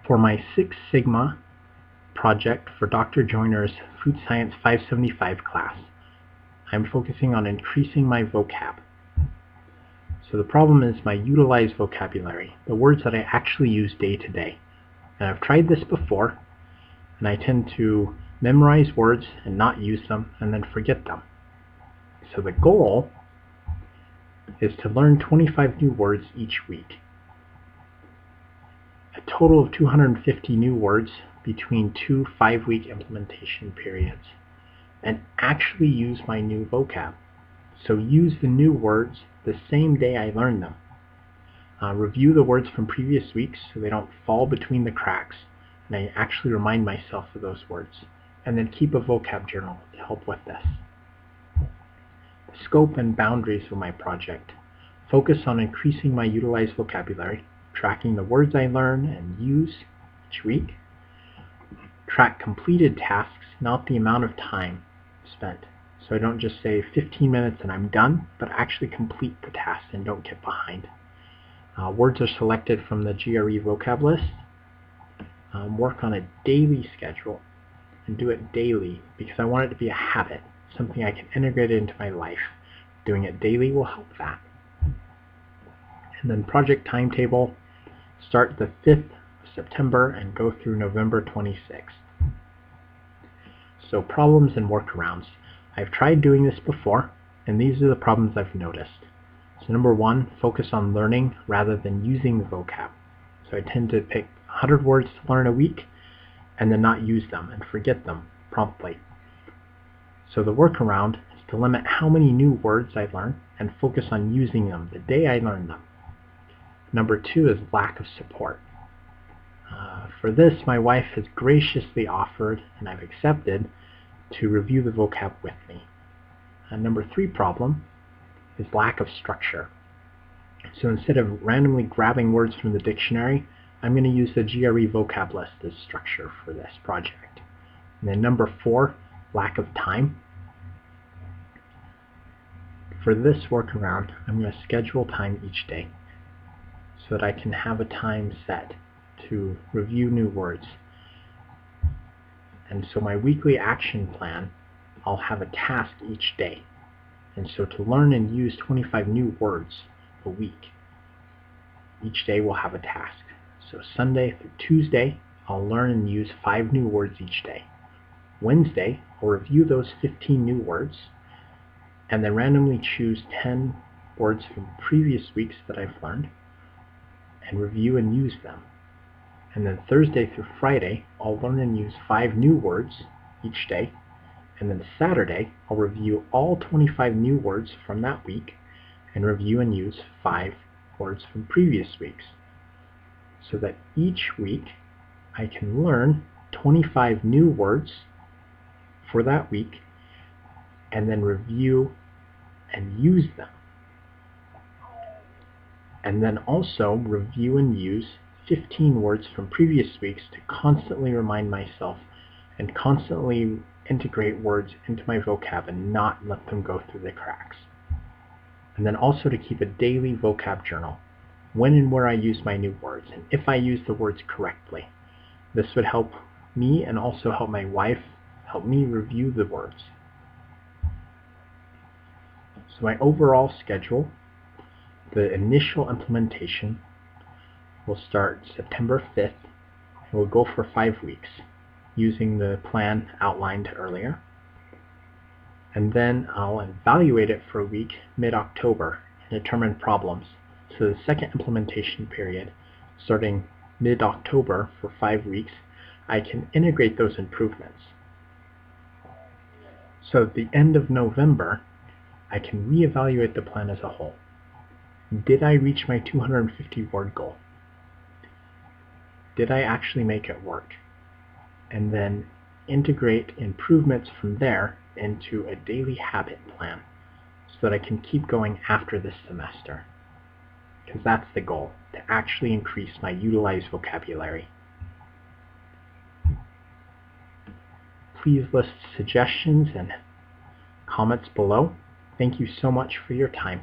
For my Six Sigma project for Dr. Joyner's Food Science 575 class, I'm focusing on increasing my vocab. So the problem is my utilized vocabulary, the words that I actually use day to day. And I've tried this before, and I tend to memorize words and not use them and then forget them. So the goal is to learn 25 new words each week. A total of 250 new words between 2 5-week implementation periods, and actually use my new vocab. So use the new words the same day I learn them. Review the words from previous weeks so they don't fall between the cracks, and I actually remind myself of those words. And then keep a vocab journal to help with this. The scope and boundaries of my project. Focus on increasing my utilized vocabulary, tracking the words I learn and use each week. Track completed tasks, not the amount of time spent. So I don't just say 15 minutes and I'm done, but actually complete the task and don't get behind. Words are selected from the GRE vocab list. Work on a daily schedule and do it daily because I want it to be a habit, something I can integrate into my life. Doing it daily will help that. And then project timetable, start the 5th of September and go through November 26th. So problems and workarounds. I've tried doing this before, and these are the problems I've noticed. So number 1, focus on learning rather than using the vocab. So I tend to pick 100 words to learn a week and then not use them and forget them promptly. So the workaround is to limit how many new words I learn and focus on using them the day I learn them. Number 2 is lack of support. For this, my wife has graciously offered, and I've accepted, to review the vocab with me. Number 3 problem is lack of structure. So instead of randomly grabbing words from the dictionary, I'm going to use the GRE vocab list as structure for this project. And then number 4, lack of time. For this workaround, I'm going to schedule time each day so that I can have a time set to review new words. And so my weekly action plan, I'll have a task each day. And so to learn and use 25 new words a week, each day will have a task. So Sunday through Tuesday, I'll learn and use 5 new words each day. Wednesday, I'll review those 15 new words and then randomly choose 10 words from previous weeks that I've learned and review and use them. And then Thursday through Friday, I'll learn and use 5 new words each day. And then Saturday, I'll review all 25 new words from that week and review and use 5 words from previous weeks. So that each week, I can learn 25 new words for that week and then review and use them. And then also review and use 15 words from previous weeks to constantly remind myself and constantly integrate words into my vocab and not let them go through the cracks. And then also to keep a daily vocab journal, when and where I use my new words, and if I use the words correctly. This would help me and also help my wife help me review the words. So my overall schedule, the initial implementation will start September 5th and will go for 5 weeks using the plan outlined earlier. And then I'll evaluate it for a week mid-October and determine problems. So the second implementation period, starting mid-October for 5 weeks, I can integrate those improvements. So at the end of November, I can reevaluate the plan as a whole. Did I reach my 250 word goal? Did I actually make it work? And then integrate improvements from there into a daily habit plan so that I can keep going after this semester. Because that's the goal, to actually increase my utilized vocabulary. Please list suggestions and comments below. Thank you so much for your time.